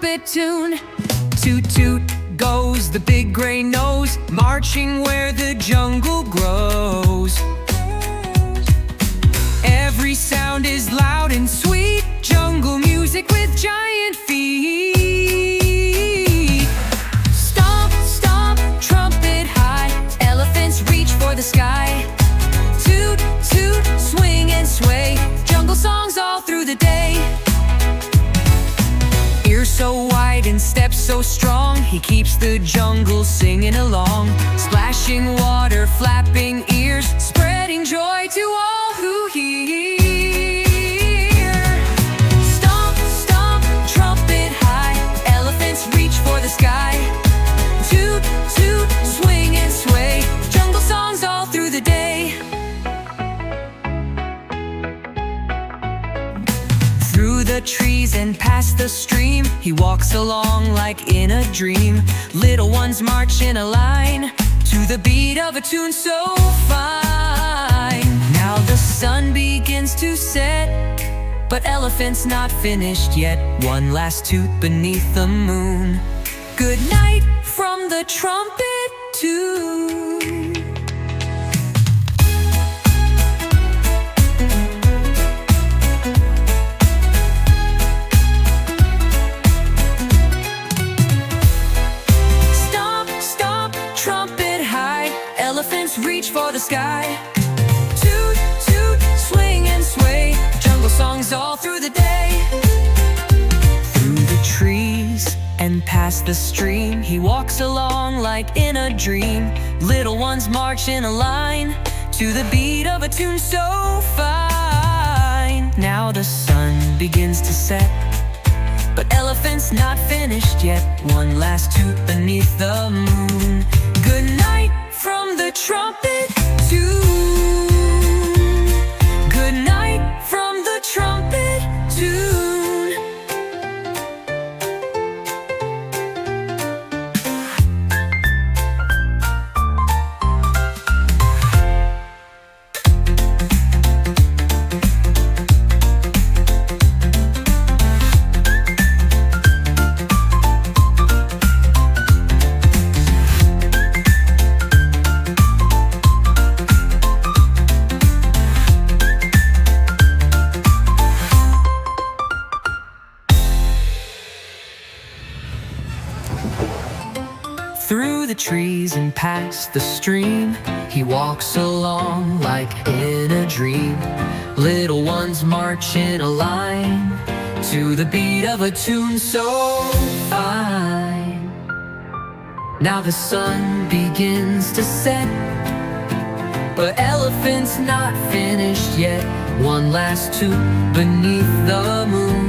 trumpet tune. Toot toot goes the big gray nose, marching where the jungle grows. Every sound is loud and sweet, jungle music with giant feet. Stomp, stomp, trumpet high, elephants reach for the sky. Toot, toot, swing and sway, jungle songs all through the day. Ears so wide and steps so strong, he keeps the jungle singing along. Splashing water, flapping ears, spreading joy to all who hear. Stomp, stomp, trumpet high, elephants reach for the sky. Toot, toot, swing and sway, jungle songs all through the day. Through the trees and past the stream, he walks along like in a dream. Little ones march in a line to the beat of a tune so fine. Now the sun begins to set, but elephant's not finished yet. One last toot beneath the moon. Good night from the trumpet tune. Trumpet high, elephants reach for the sky. Toot, toot, swing and sway, jungle songs all through the day. Through the trees and past the stream, he walks along like in a dream. Little ones march in a line to the beat of a tune so fine. Now the sun begins to set, but elephant's not finished yet. One last toot beneath the moon. Good night from the trumpet tune. Good night from the trumpet tune. Through the trees and past the stream, he walks along like in a dream. Little ones march in a line to the beat of a tune so fine. Now the sun begins to set, but elephant's not finished yet. One last toot beneath the moon.